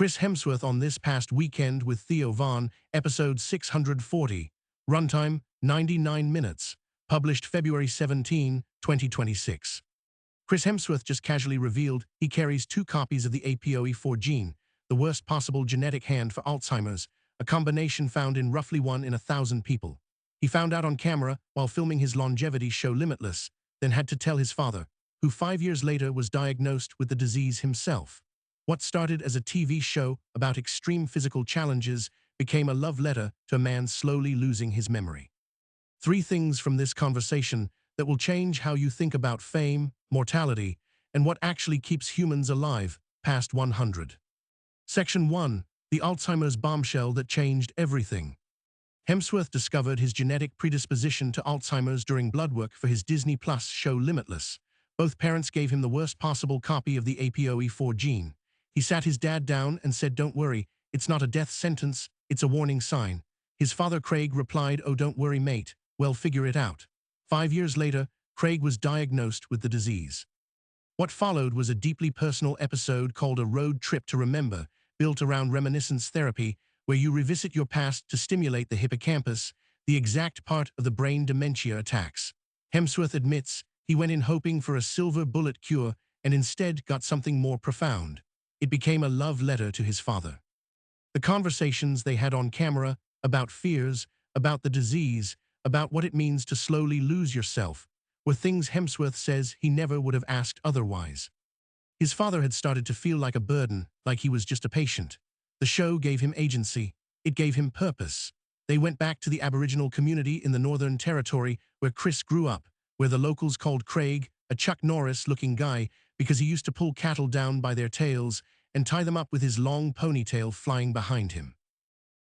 Chris Hemsworth on This Past Weekend with Theo, episode 640. Runtime, 99 minutes. Published February 17, 2026. Chris Hemsworth just casually revealed he carries 2 copies of the APOE4 gene, the worst possible genetic hand for Alzheimer's, a combination found in roughly 1 in 1,000 people. He found out on camera while filming his longevity show Limitless, then had to tell his father, who 5 years later was diagnosed with the disease himself. What started as a TV show about extreme physical challenges became a love letter to a man slowly losing his memory. 3 things from this conversation that will change how you think about fame, mortality, and what actually keeps humans alive past 100. Section 1. The Alzheimer's bombshell that changed everything. Hemsworth discovered his genetic predisposition to Alzheimer's during blood work for his Disney Plus show Limitless. Both parents gave him the worst possible copy of the APOE4 gene. He sat his dad down and said, "Don't worry, it's not a death sentence, it's a warning sign." His father Craig replied, "Oh, don't worry, mate, we'll figure it out." 5 years later, Craig was diagnosed with the disease. What followed was a deeply personal episode called A Road Trip to Remember, built around reminiscence therapy, where you revisit your past to stimulate the hippocampus, the exact part of the brain dementia attacks. Hemsworth admits he went in hoping for a silver bullet cure and instead got something more profound. It became a love letter to his father. The conversations they had on camera about fears, about the disease, about what it means to slowly lose yourself, were things Hemsworth says he never would have asked otherwise. His father had started to feel like a burden, like he was just a patient. The show gave him agency. It gave him purpose. They went back to the Aboriginal community in the Northern Territory where Chris grew up, where the locals called Craig a Chuck Norris-looking guy because he used to pull cattle down by their tails and tie them up with his long ponytail flying behind him.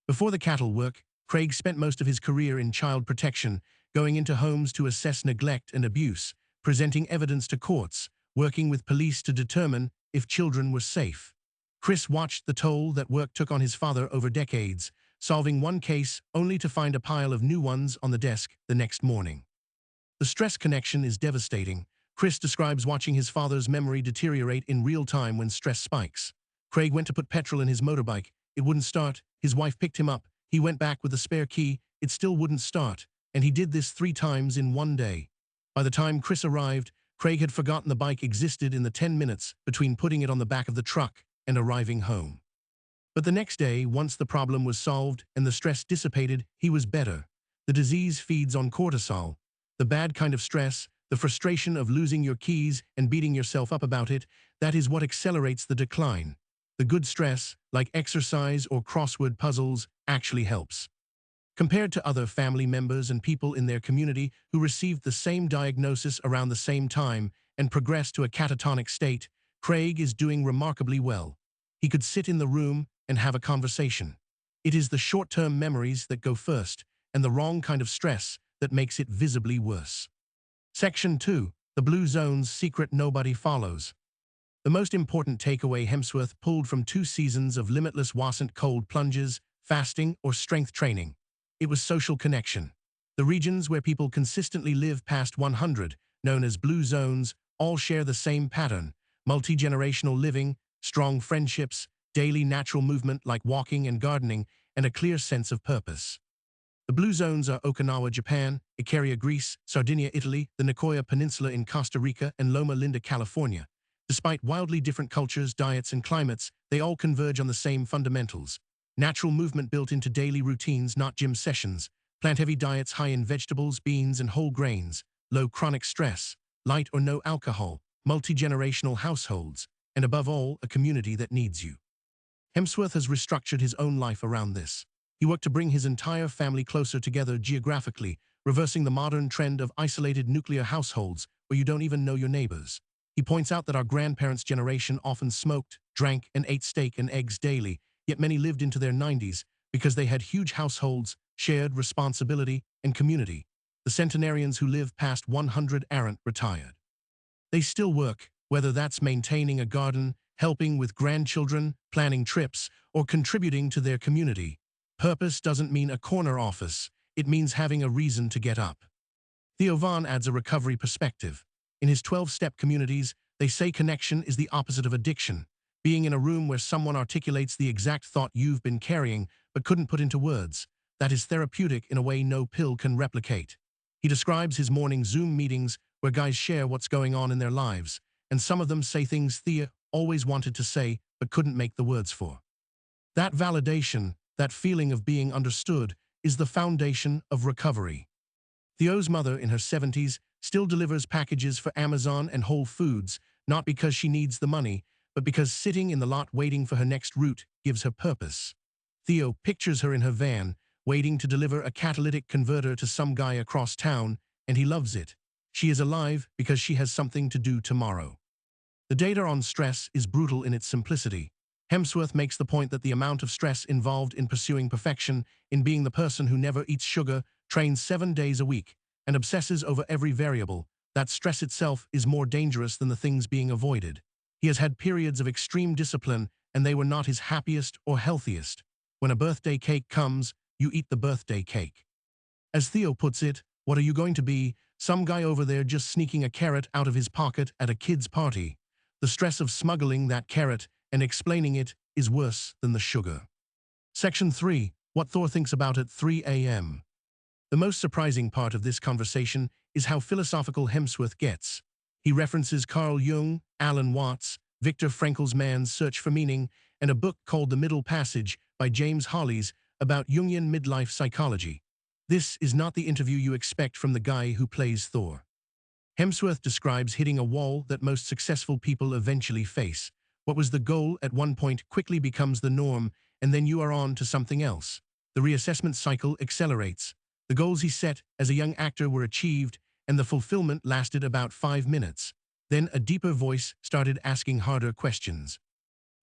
Before the cattle work, Craig spent most of his career in child protection, going into homes to assess neglect and abuse, presenting evidence to courts, working with police to determine if children were safe. Chris watched the toll that work took on his father over decades, solving one case only to find a pile of new ones on the desk the next morning. The stress connection is devastating. Chris describes watching his father's memory deteriorate in real time when stress spikes. Craig went to put petrol in his motorbike. It wouldn't start. His wife picked him up. He went back with a spare key. It still wouldn't start. And he did this 3 times in one day. By the time Chris arrived, Craig had forgotten the bike existed in the 10 minutes between putting it on the back of the truck and arriving home. But the next day, once the problem was solved and the stress dissipated, he was better. The disease feeds on cortisol, the bad kind of stress, the frustration of losing your keys and beating yourself up about it. That is what accelerates the decline. The good stress, like exercise or crossword puzzles, actually helps. Compared to other family members and people in their community who received the same diagnosis around the same time and progressed to a catatonic state, Craig is doing remarkably well. He could sit in the room and have a conversation. It is the short-term memories that go first and the wrong kind of stress that makes it visibly worse. Section 2. The Blue Zone's Secret Nobody Follows. The most important takeaway Hemsworth pulled from 2 seasons of Limitless wasn't cold plunges, fasting, or strength training. It was social connection. The regions where people consistently live past 100, known as Blue Zones, all share the same pattern: multi-generational living, strong friendships, daily natural movement like walking and gardening, and a clear sense of purpose. The Blue Zones are Okinawa, Japan, Icaria, Greece, Sardinia, Italy, the Nicoya Peninsula in Costa Rica, and Loma Linda, California. Despite wildly different cultures, diets, and climates, they all converge on the same fundamentals. Natural movement built into daily routines, not gym sessions. Plant-heavy diets high in vegetables, beans, and whole grains. Low chronic stress. Light or no alcohol. Multi-generational households. And above all, a community that needs you. Hemsworth has restructured his own life around this. He worked to bring his entire family closer together geographically, reversing the modern trend of isolated nuclear households where you don't even know your neighbors. He points out that our grandparents' generation often smoked, drank, and ate steak and eggs daily, yet many lived into their 90s because they had huge households, shared responsibility, and community. The centenarians who live past 100 aren't retired. They still work, whether that's maintaining a garden, helping with grandchildren, planning trips, or contributing to their community. Purpose doesn't mean a corner office. It means having a reason to get up. Theo adds a recovery perspective. In his 12-step communities, they say connection is the opposite of addiction. Being in a room where someone articulates the exact thought you've been carrying but couldn't put into words, that is therapeutic in a way no pill can replicate. He describes his morning Zoom meetings where guys share what's going on in their lives, and some of them say things Theo always wanted to say but couldn't make the words for. That validation, that feeling of being understood, is the foundation of recovery. Theo's mother, in her 70s, still delivers packages for Amazon and Whole Foods, not because she needs the money, but because sitting in the lot waiting for her next route gives her purpose. Theo pictures her in her van, waiting to deliver a catalytic converter to some guy across town, and he loves it. She is alive because she has something to do tomorrow. The data on stress is brutal in its simplicity. Hemsworth makes the point that the amount of stress involved in pursuing perfection, in being the person who never eats sugar, trains 7 days a week, and obsesses over every variable, that stress itself is more dangerous than the things being avoided. He has had periods of extreme discipline, and they were not his happiest or healthiest. When a birthday cake comes, you eat the birthday cake. As Theo puts it, what are you going to be, some guy over there just sneaking a carrot out of his pocket at a kid's party? The stress of smuggling that carrot and explaining it is worse than the sugar. Section 3. What Thor thinks about at 3 a.m. The most surprising part of this conversation is how philosophical Hemsworth gets. He references Carl Jung, Alan Watts, Viktor Frankl's Man's Search for Meaning, and a book called The Middle Passage by James Hollis about Jungian midlife psychology. This is not the interview you expect from the guy who plays Thor. Hemsworth describes hitting a wall that most successful people eventually face. What was the goal at one point quickly becomes the norm, and then you are on to something else. The reassessment cycle accelerates. The goals he set as a young actor were achieved, and the fulfillment lasted about 5 minutes. Then a deeper voice started asking harder questions.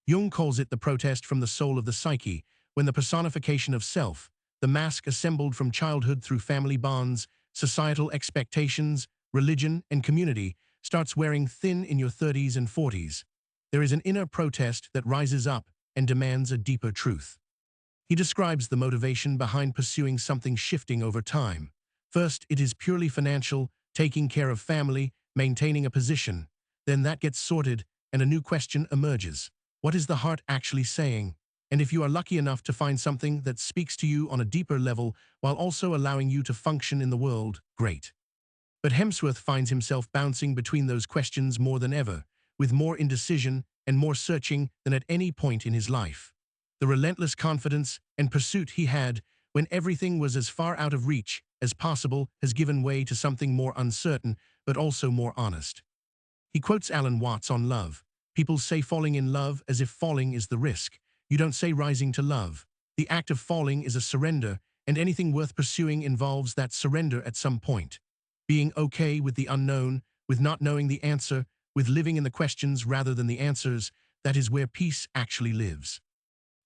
Jung calls it the protest from the soul of the psyche, when the personification of self, the mask assembled from childhood through family bonds, societal expectations, religion, and community, starts wearing thin in your 30s and 40s. There is an inner protest that rises up and demands a deeper truth. He describes the motivation behind pursuing something shifting over time. First, it is purely financial, taking care of family, maintaining a position. Then that gets sorted, and a new question emerges. What is the heart actually saying? And if you are lucky enough to find something that speaks to you on a deeper level while also allowing you to function in the world, great. But Hemsworth finds himself bouncing between those questions more than ever, with more indecision and more searching than at any point in his life. The relentless confidence and pursuit he had when everything was as far out of reach as possible has given way to something more uncertain, but also more honest. He quotes Alan Watts on love. People say falling in love as if falling is the risk. You don't say rising to love. The act of falling is a surrender, and anything worth pursuing involves that surrender at some point. Being okay with the unknown, with not knowing the answer, with living in the questions rather than the answers, that is where peace actually lives.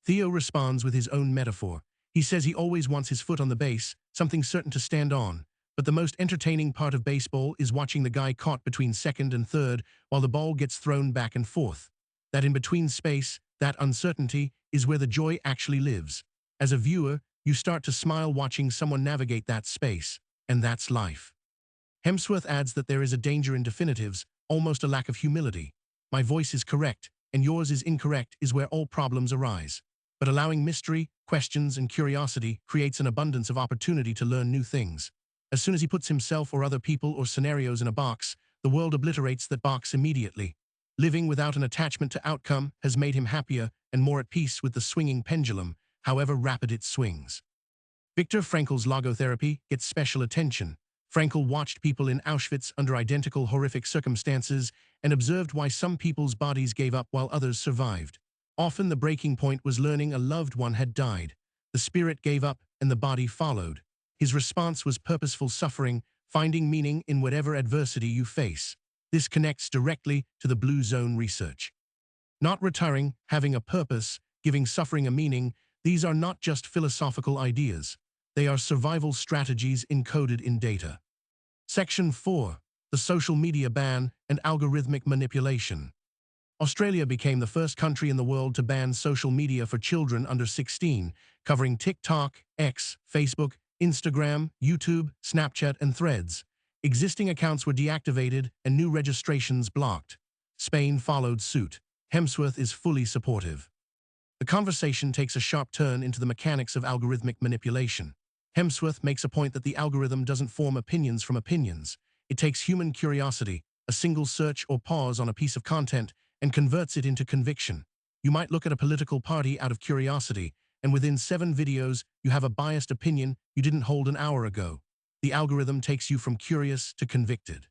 Theo responds with his own metaphor. He says he always wants his foot on the base, something certain to stand on. But the most entertaining part of baseball is watching the guy caught between second and third while the ball gets thrown back and forth. That in-between space, that uncertainty, is where the joy actually lives. As a viewer, you start to smile watching someone navigate that space, and that's life. Hemsworth adds that there is a danger in definitives, almost a lack of humility. My voice is correct, and yours is incorrect is where all problems arise. But allowing mystery, questions, and curiosity creates an abundance of opportunity to learn new things. As soon as he puts himself or other people or scenarios in a box, the world obliterates that box immediately. Living without an attachment to outcome has made him happier and more at peace with the swinging pendulum, however rapid it swings. Viktor Frankl's logotherapy gets special attention. Frankl watched people in Auschwitz under identical horrific circumstances and observed why some people's bodies gave up while others survived. Often the breaking point was learning a loved one had died. The spirit gave up and the body followed. His response was purposeful suffering, finding meaning in whatever adversity you face. This connects directly to the Blue Zone research. Not retiring, having a purpose, giving suffering a meaning, these are not just philosophical ideas. They are survival strategies encoded in data. Section 4. The Social Media Ban and Algorithmic Manipulation. Australia became the first country in the world to ban social media for children under 16, covering TikTok, X, Facebook, Instagram, YouTube, Snapchat, and Threads. Existing accounts were deactivated and new registrations blocked. Spain followed suit. Hemsworth is fully supportive. The conversation takes a sharp turn into the mechanics of algorithmic manipulation. Hemsworth makes a point that the algorithm doesn't form opinions from opinions. It takes human curiosity, a single search or pause on a piece of content, and converts it into conviction. You might look at a political party out of curiosity, and within 7 videos, you have a biased opinion you didn't hold an hour ago. The algorithm takes you from curious to convicted.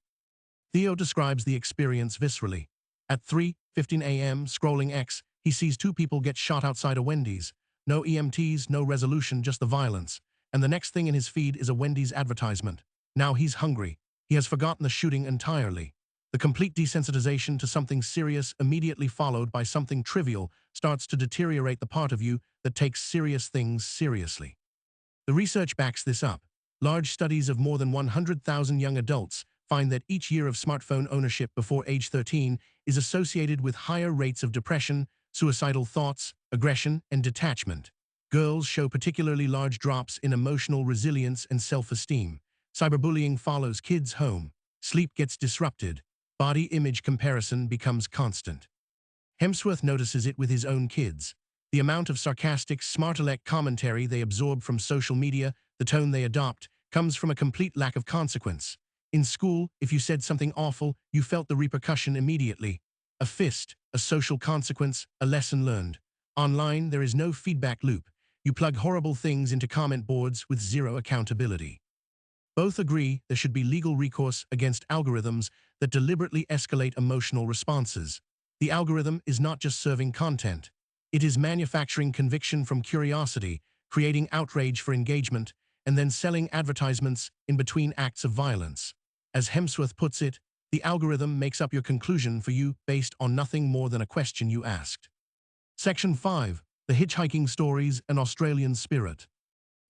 Theo describes the experience viscerally. At 3:15 a.m., scrolling X, he sees 2 people get shot outside a Wendy's. No EMTs, no resolution, just the violence. And the next thing in his feed is a Wendy's advertisement. Now he's hungry. He has forgotten the shooting entirely. The complete desensitization to something serious, immediately followed by something trivial, starts to deteriorate the part of you that takes serious things seriously. The research backs this up. Large studies of more than 100,000 young adults find that each year of smartphone ownership before age 13 is associated with higher rates of depression, suicidal thoughts, aggression, and detachment. Girls show particularly large drops in emotional resilience and self-esteem. Cyberbullying follows kids home. Sleep gets disrupted. Body image comparison becomes constant. Hemsworth notices it with his own kids. The amount of sarcastic, smart-aleck commentary they absorb from social media, the tone they adopt, comes from a complete lack of consequence. In school, if you said something awful, you felt the repercussion immediately. A fist, a social consequence, a lesson learned. Online, there is no feedback loop. You plug horrible things into comment boards with zero accountability. Both agree there should be legal recourse against algorithms that deliberately escalate emotional responses. The algorithm is not just serving content. It is manufacturing conviction from curiosity, creating outrage for engagement, and then selling advertisements in between acts of violence. As Hemsworth puts it, the algorithm makes up your conclusion for you based on nothing more than a question you asked. Section 5. The Hitchhiking Stories and Australian Spirit.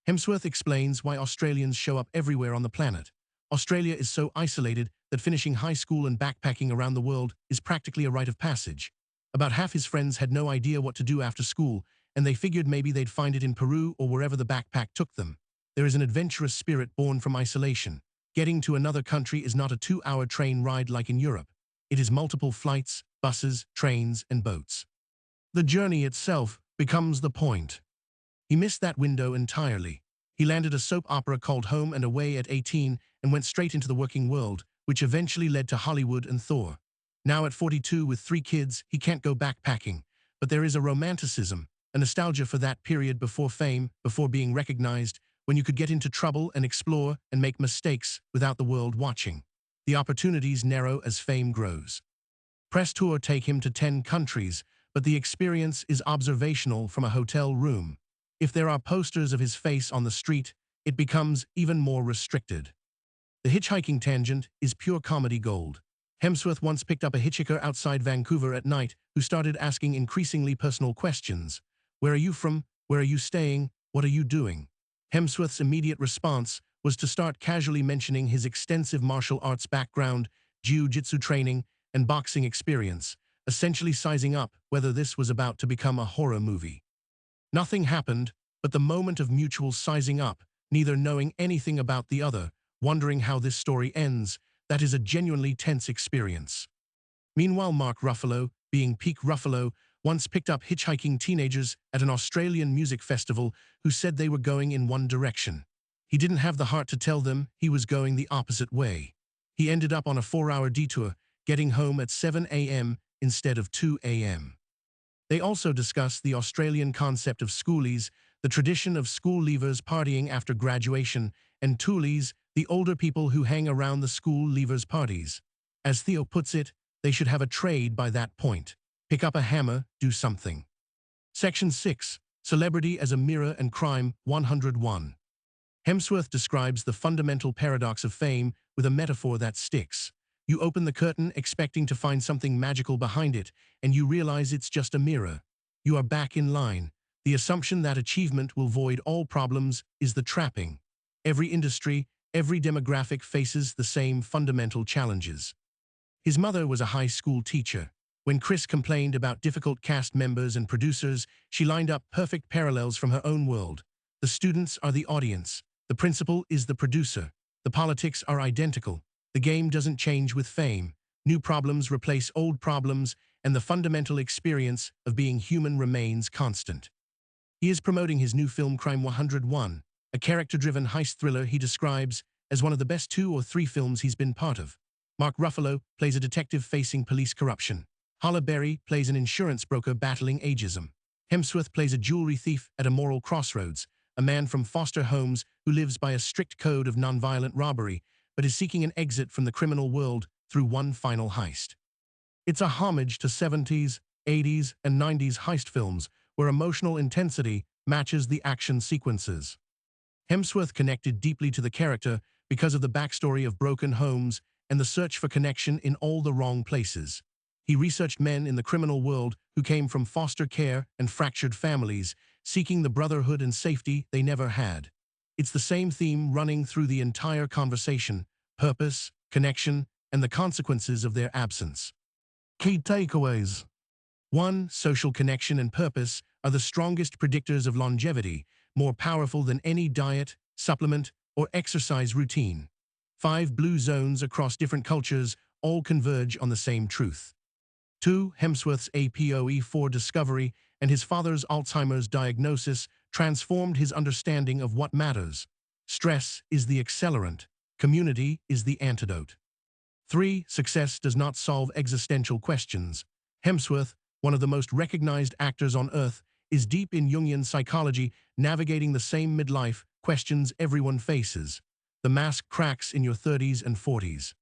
Hemsworth explains why Australians show up everywhere on the planet. Australia is so isolated that finishing high school and backpacking around the world is practically a rite of passage. About half his friends had no idea what to do after school, and they figured maybe they'd find it in Peru or wherever the backpack took them. There is an adventurous spirit born from isolation. Getting to another country is not a 2-hour train ride like in Europe. It is multiple flights, buses, trains, and boats. The journey itself becomes the point. He missed that window entirely. He landed a soap opera called Home and Away at 18 and went straight into the working world, which eventually led to Hollywood and Thor. Now at 42 with 3 kids, he can't go backpacking. But there is a romanticism, a nostalgia for that period before fame, before being recognized, when you could get into trouble and explore and make mistakes without the world watching. The opportunities narrow as fame grows. Press tour take him to 10 countries, but the experience is observational from a hotel room. If there are posters of his face on the street, it becomes even more restricted. The hitchhiking tangent is pure comedy gold. Hemsworth once picked up a hitchhiker outside Vancouver at night who started asking increasingly personal questions. Where are you from? Where are you staying? What are you doing? Hemsworth's immediate response was to start casually mentioning his extensive martial arts background, jiu-jitsu training, and boxing experience, essentially sizing up whether this was about to become a horror movie. Nothing happened, but the moment of mutual sizing up, neither knowing anything about the other, wondering how this story ends, that is a genuinely tense experience. Meanwhile, Mark Ruffalo, being peak Ruffalo, once picked up hitchhiking teenagers at an Australian music festival who said they were going in one direction. He didn't have the heart to tell them he was going the opposite way. He ended up on a 4-hour detour, getting home at 7 a.m. instead of 2 a.m. They also discuss the Australian concept of schoolies, the tradition of school leavers partying after graduation, and toolies, the older people who hang around the school leavers parties. As Theo puts it, they should have a trade by that point. Pick up a hammer, do something. Section 6. Celebrity as a Mirror and Crime 101. Hemsworth describes the fundamental paradox of fame with a metaphor that sticks. You open the curtain expecting to find something magical behind it, and you realize it's just a mirror. You are back in line. The assumption that achievement will void all problems is the trapping. Every industry, every demographic faces the same fundamental challenges. His mother was a high school teacher. When Chris complained about difficult cast members and producers, she lined up perfect parallels from her own world. The students are the audience. The principal is the producer. The politics are identical. The game doesn't change with fame. New problems replace old problems, and the fundamental experience of being human remains constant. He is promoting his new film Crime 101, a character-driven heist thriller he describes as one of the best 2 or 3 films he's been part of. Mark Ruffalo plays a detective facing police corruption. Halle Berry plays an insurance broker battling ageism. Hemsworth plays a jewelry thief at a moral crossroads, a man from foster homes who lives by a strict code of nonviolent robbery, but is seeking an exit from the criminal world through one final heist. It's a homage to 70s, 80s, and 90s heist films where emotional intensity matches the action sequences. Hemsworth connected deeply to the character because of the backstory of broken homes and the search for connection in all the wrong places. He researched men in the criminal world who came from foster care and fractured families, seeking the brotherhood and safety they never had. It's the same theme running through the entire conversation: purpose, connection, and the consequences of their absence. Key takeaways. 1. Social connection and purpose are the strongest predictors of longevity, more powerful than any diet, supplement, or exercise routine. 5 blue zones across different cultures all converge on the same truth. 2. Hemsworth's APOE4 discovery and his father's Alzheimer's diagnosis transformed his understanding of what matters. Stress is the accelerant. Community is the antidote. 3. Success does not solve existential questions. Hemsworth, one of the most recognized actors on Earth, is deep in Jungian psychology, navigating the same midlife questions everyone faces. The mask cracks in your 30s and 40s.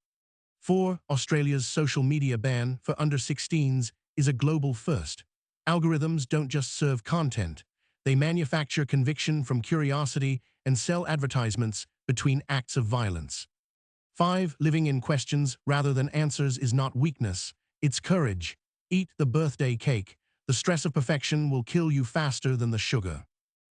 4. Australia's social media ban for under-16s is a global first. Algorithms don't just serve content. They manufacture conviction from curiosity and sell advertisements between acts of violence. 5. Living in questions rather than answers is not weakness, it's courage. Eat the birthday cake. The stress of perfection will kill you faster than the sugar.